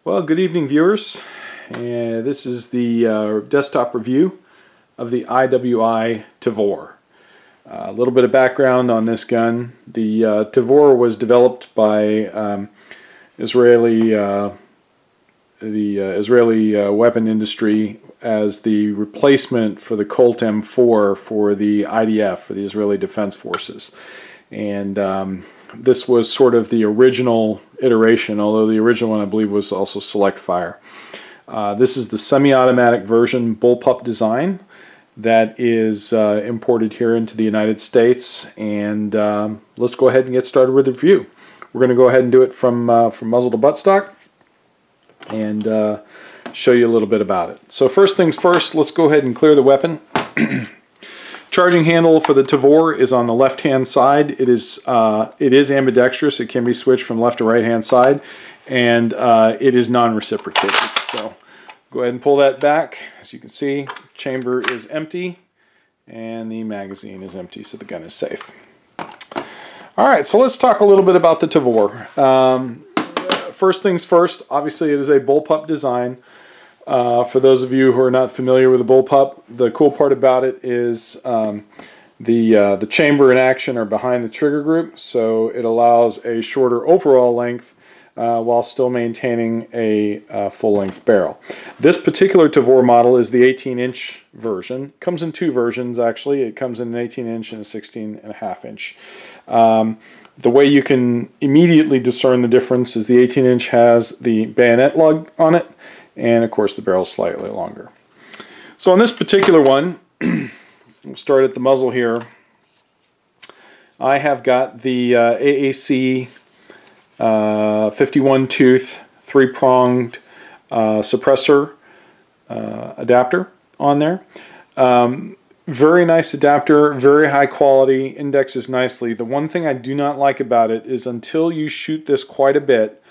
Well, good evening, viewers. This is the desktop review of the IWI Tavor. A little bit of background on this gun. The Tavor was developed by the Israeli weapon industry as the replacement for the Colt M4 for the IDF, for the Israeli Defense Forces. And this was sort of the original iteration, although the original one I believe was also select fire. This is the semi-automatic version bullpup design that is imported here into the United States, and let's go ahead and get started with the review. We're going to go ahead and do it from muzzle to buttstock and show you a little bit about it. So first things first, let's go ahead and clear the weapon. Charging handle for the Tavor is on the left-hand side. It is ambidextrous. It can be switched from left to right-hand side, and it is non-reciprocating. So go ahead and pull that back. As you can see, chamber is empty, and the magazine is empty, so the gun is safe. All right, so let's talk a little bit about the Tavor. First things first, obviously it is a bullpup design. For those of you who are not familiar with a bullpup, the cool part about it is the chamber and action are behind the trigger group, so it allows a shorter overall length while still maintaining a full-length barrel. This particular Tavor model is the 18-inch version. It comes in two versions, actually. It comes in an 18-inch and a 16.5-inch. The way you can immediately discern the difference is the 18-inch has the bayonet lug on it, and of course the barrel is slightly longer. So on this particular one, we'll start at the muzzle here. I have got the AAC 51 tooth 3-pronged suppressor adapter on there. Very nice adapter, very high quality, indexes nicely. The one thing I do not like about it is until you shoot this quite a bit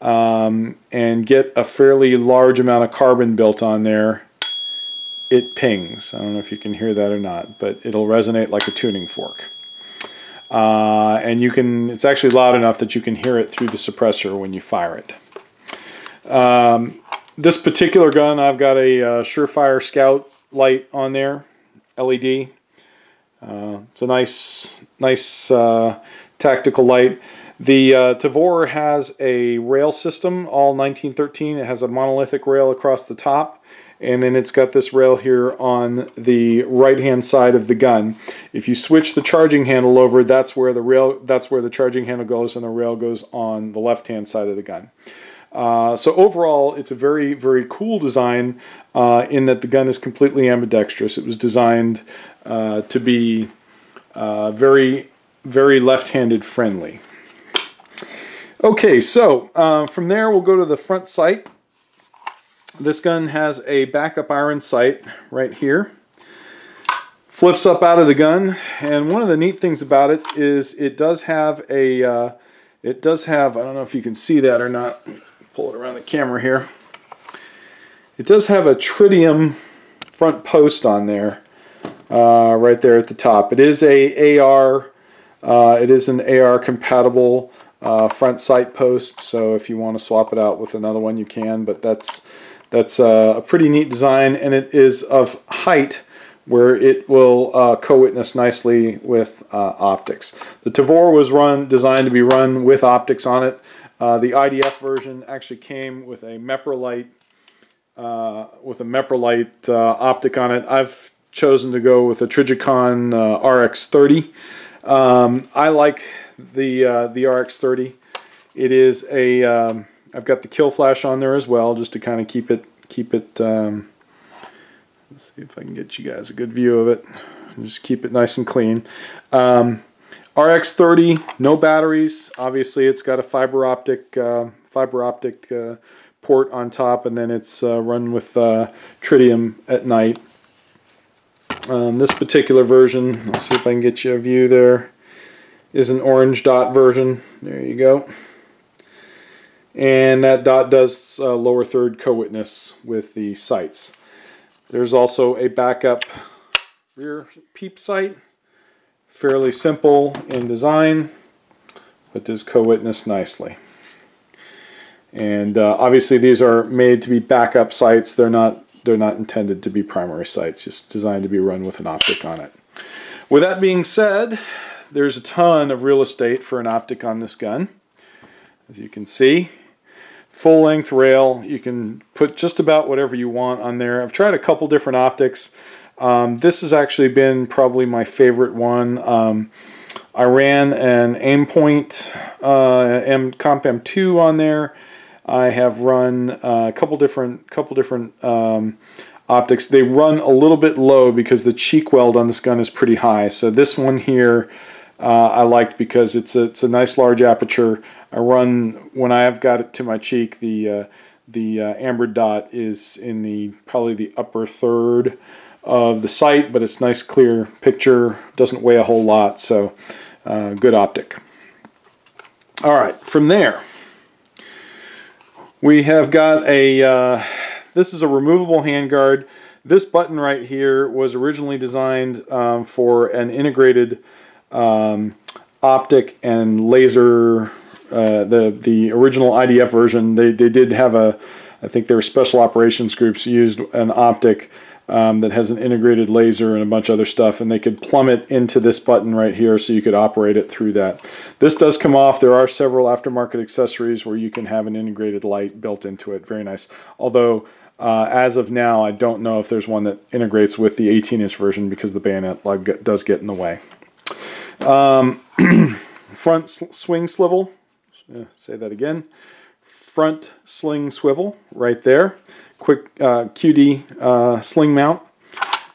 and get a fairly large amount of carbon built on there, it pings. I don't know if you can hear that or not, but it'll resonate like a tuning fork. And it's actually loud enough that you can hear it through the suppressor when you fire it. This particular gun, I've got a Surefire Scout light on there, LED. It's a nice tactical light. The Tavor has a rail system, all 1913. It has a monolithic rail across the top, and then it's got this rail here on the right-hand side of the gun. If you switch the charging handle over, that's where the charging handle goes, and the rail goes on the left-hand side of the gun. So overall, it's a very, very cool design in that the gun is completely ambidextrous. It was designed to be very, very left-handed friendly. Okay, so from there we'll go to the front sight. This gun has a backup iron sight right here. Flips up out of the gun, and one of the neat things about it is it does have a, I don't know if you can see that or not, pull it around the camera here. It does have a tritium front post on there, right there at the top. It is an AR compatible front sight post, so if you want to swap it out with another one you can, but that's a pretty neat design, and it is of height where it will co-witness nicely with optics. The Tavor was designed to be run with optics on it. The IDF version actually came with a Meprolite optic on it. I've chosen to go with a Trijicon RX30. I like the RX30. It is a I've got the kill flash on there as well, just to kind of keep it let's see if I can get you guys a good view of it. Just keep it nice and clean. RX30, no batteries. Obviously, it's got a fiber optic port on top, and then it's run with tritium at night. This particular version, let's see if I can get you a view there, is an orange dot version. There you go. And that dot does lower third co-witness with the sights. There's also a backup rear peep sight. Fairly simple in design, but does co-witness nicely. And obviously these are made to be backup sights. They're not intended to be primary sights, just designed to be run with an optic on it. With that being said, there's a ton of real estate for an optic on this gun. As you can see, full length rail, you can put just about whatever you want on there. I've tried a couple different optics. This has actually been probably my favorite one. I ran an Aimpoint Comp M2 on there. I have run a couple different optics. They run a little bit low because the cheek weld on this gun is pretty high. So this one here I liked because it's a nice large aperture. I run, when I have got it to my cheek, the amber dot is in probably the upper third of the sight, but it's nice clear picture, doesn't weigh a whole lot, so good optic. All right, from there we have got this is a removable handguard. This button right here was originally designed for an integrated optic and laser. The original IDF version, they did have I think there were special operations groups used an optic that has an integrated laser and a bunch of other stuff, and they could plumb it into this button right here so you could operate it through that. This does come off. There are several aftermarket accessories where you can have an integrated light built into it. Very nice. Although, as of now, I don't know if there's one that integrates with the 18-inch version because the bayonet lug does get in the way. Front swing swivel. Say that again. Front sling swivel right there. Quick QD sling mount.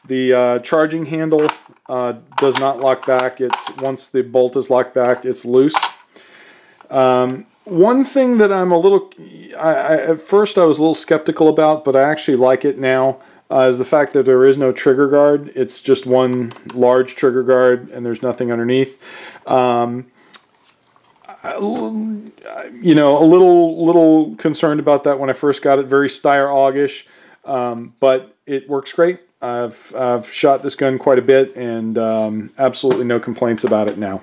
The charging handle does not lock back. Once the bolt is locked back, it's loose. One thing that I'm a little, at first I was a little skeptical about, but I actually like it now, is the fact that there is no trigger guard. It's just one large trigger guard, and there's nothing underneath. You know, a little concerned about that when I first got it. Very Steyr-AUG-ish, but it works great. I've shot this gun quite a bit, and absolutely no complaints about it now.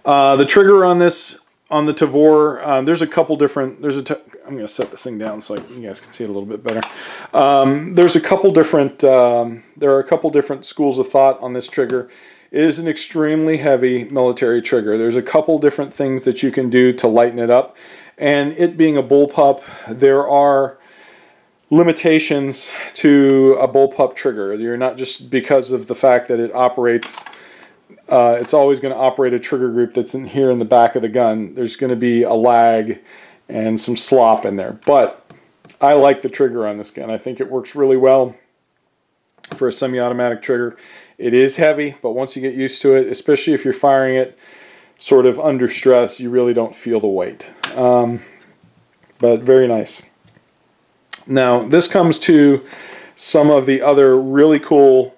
The trigger on this, on the Tavor, there's a couple different. I'm going to set this thing down so you guys can see it a little bit better. There's a couple different. There are a couple different schools of thought on this trigger. It is an extremely heavy military trigger. There's a couple different things that you can do to lighten it up, and it being a bullpup, there are limitations to a bullpup trigger. You're not just because of the fact that it operates. It's always going to operate a trigger group that's in here in the back of the gun. There's going to be a lag and some slop in there, but I like the trigger on this gun. I think it works really well for a semi-automatic trigger. It is heavy, but once you get used to it, especially if you're firing it sort of under stress, you really don't feel the weight. But very nice. Now, this comes to some of the other really cool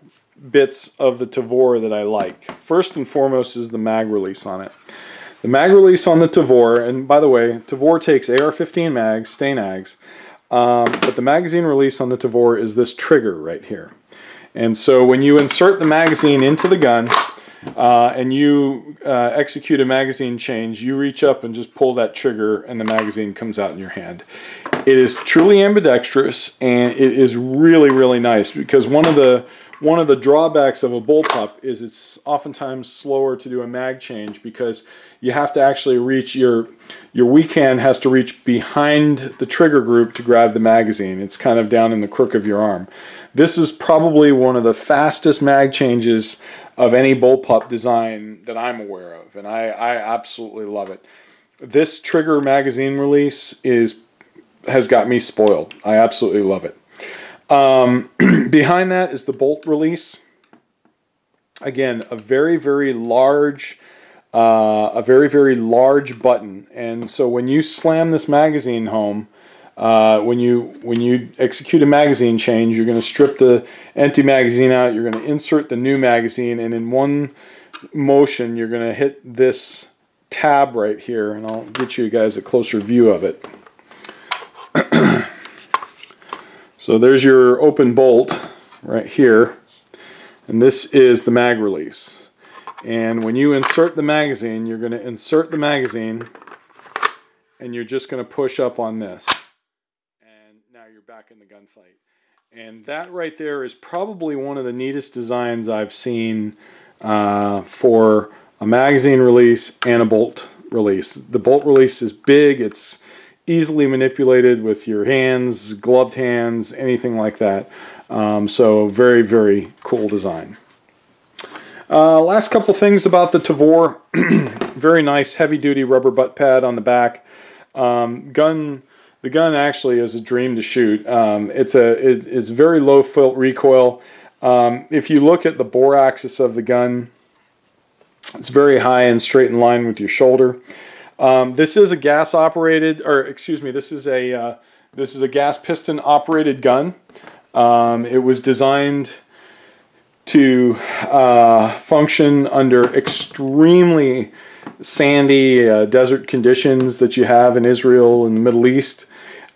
bits of the Tavor that I like. First and foremost is the mag release on it. The mag release on the Tavor, and by the way, Tavor takes AR-15 mags, Stay-Nags, but the magazine release on the Tavor is this trigger right here. And so when you insert the magazine into the gun and you execute a magazine change, you reach up and just pull that trigger and the magazine comes out in your hand. It is truly ambidextrous, and it is really, really nice because one of the drawbacks of a bullpup is it's oftentimes slower to do a mag change because you have to actually reach your weak hand has to reach behind the trigger group to grab the magazine. It's kind of down in the crook of your arm. This is probably one of the fastest mag changes of any bullpup design that I'm aware of, and I absolutely love it. This trigger magazine release has got me spoiled. I absolutely love it. Behind that is the bolt release. Again, a very, very large button, and so when you slam this magazine home, when you execute a magazine change, you're going to strip the empty magazine out, you're going to insert the new magazine, and in one motion you're going to hit this tab right here, and I'll get you guys a closer view of it. So there's your open bolt right here, and this is the mag release. And when you insert the magazine, you're going to insert the magazine, and you're just going to push up on this, and now you're back in the gunfight. And that right there is probably one of the neatest designs I've seen for a magazine release and a bolt release. The bolt release is big. It's easily manipulated with your hands, gloved hands, anything like that. So very, very cool design. Last couple things about the Tavor. Very nice heavy-duty rubber butt pad on the back. The gun actually is a dream to shoot. It's very low filt recoil. If you look at the bore axis of the gun, it's very high and straight in line with your shoulder. This is a gas operated, or excuse me, this is a gas piston operated gun. It was designed to function under extremely sandy desert conditions that you have in Israel and the Middle East.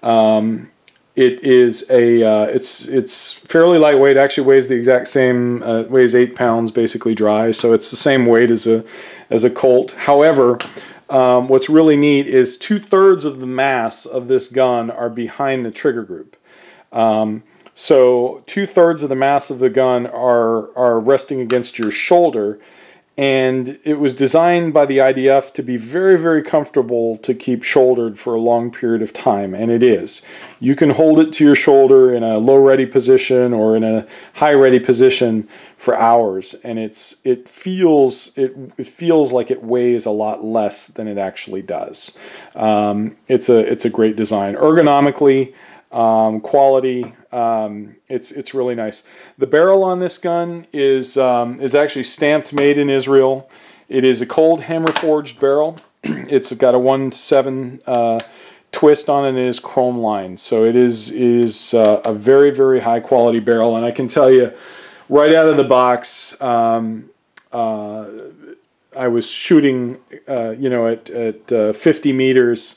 It is it's fairly lightweight. Actually weighs the exact same, weighs 8 pounds basically dry, so it's the same weight as a Colt. However, what's really neat is 2/3 of the mass of this gun are behind the trigger group. So 2/3 of the mass of the gun are resting against your shoulder, and it was designed by the IDF to be very, very comfortable to keep shouldered for a long period of time, and it is. You can hold it to your shoulder in a low ready position or in a high ready position for hours, and it feels like it weighs a lot less than it actually does. It's a great design. Ergonomically, quality, it's really nice. The barrel on this gun is actually stamped made in Israel. It is a cold hammer forged barrel. It's got a 1/7 twist on it, and it is chrome lined. So it is a very, very high quality barrel, and I can tell you right out of the box, I was shooting at 50 meters,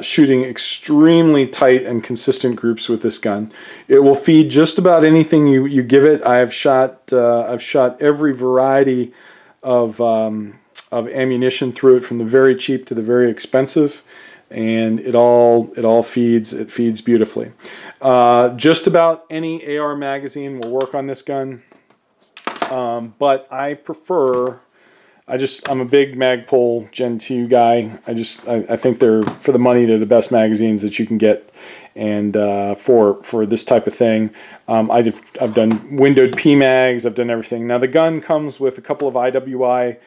shooting extremely tight and consistent groups with this gun. It will feed just about anything you give it. I've shot every variety of ammunition through it, from the very cheap to the very expensive, and it all feeds. It feeds beautifully. Just about any AR magazine will work on this gun, but I prefer. I'm a big Magpul Gen 2 guy. I think they're, for the money, they're the best magazines that you can get, and for this type of thing. I've done windowed PMags. I've done everything. Now the gun comes with a couple of IWI.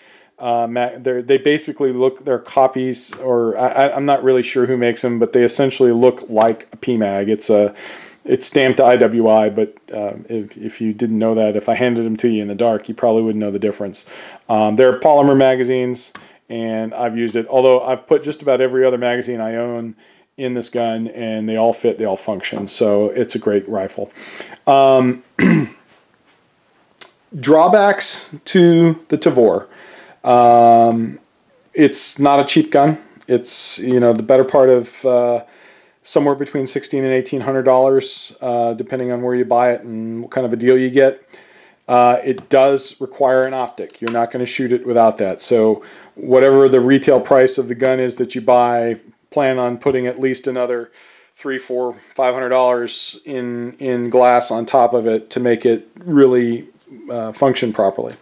They basically look, they're copies, or I'm not really sure who makes them, but they essentially look like a PMag. It's stamped IWI, but if you didn't know that, if I handed them to you in the dark, you probably wouldn't know the difference. They're polymer magazines, and I've used it. Although I've put just about every other magazine I own in this gun, and they all fit, they all function. So it's a great rifle. Drawbacks to the Tavor. It's not a cheap gun. It's, the better part of somewhere between $1,600 and $1,800, depending on where you buy it and what kind of a deal you get. It does require an optic. You're not going to shoot it without that. So whatever the retail price of the gun is that you buy, plan on putting at least another $300, $400, $500 in glass on top of it to make it really function properly.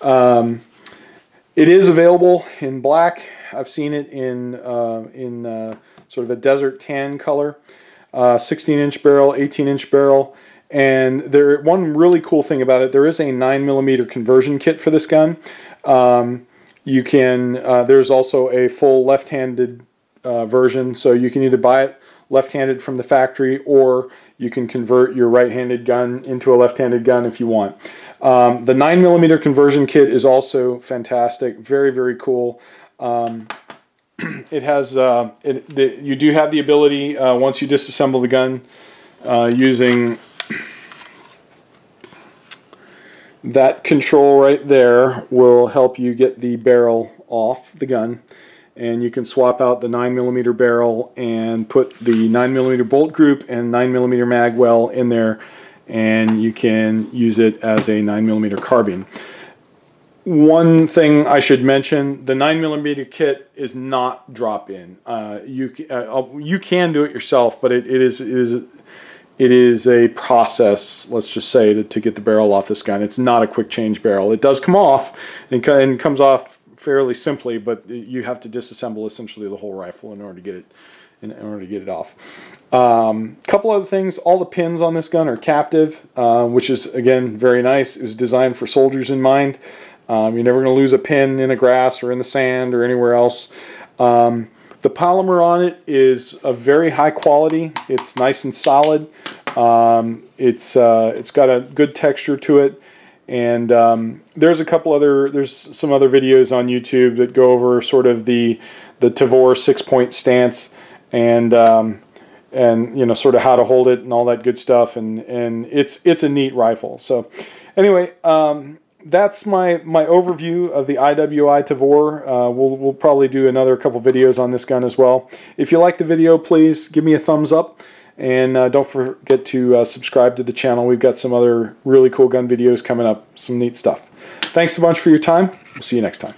It is available in black. I've seen it in sort of a desert tan color, 16-inch barrel, 18-inch barrel, and one really cool thing about it, there is a 9mm conversion kit for this gun. There's also a full left-handed version, so you can either buy it left-handed from the factory, or you can convert your right-handed gun into a left-handed gun if you want. The 9mm conversion kit is also fantastic, very, very cool. It has you do have the ability, once you disassemble the gun, using that control right there will help you get the barrel off the gun, and you can swap out the 9mm barrel and put the 9mm bolt group and 9mm mag well in there, and you can use it as a 9mm carbine. One thing I should mention, the 9mm kit is not drop-in. You can do it yourself, but it is a process, let's just say, to get the barrel off this gun. It's not a quick change barrel. It does come off, and comes off fairly simply, but you have to disassemble essentially the whole rifle in order to get it off. Couple other things, all the pins on this gun are captive, which is, again, very nice. It was designed for soldiers in mind. You're never going to lose a pin in the grass or in the sand or anywhere else. The polymer on it is of very high quality. It's nice and solid. It's got a good texture to it. And there's some other videos on YouTube that go over sort of the Tavor 6-point stance and you know, sort of how to hold it and all that good stuff. And it's a neat rifle. So anyway, that's my overview of the IWI Tavor. We'll probably do another couple videos on this gun as well. If you like the video, please give me a thumbs up, and don't forget to subscribe to the channel. We've got some other really cool gun videos coming up, some neat stuff. Thanks a bunch for your time. We'll see you next time.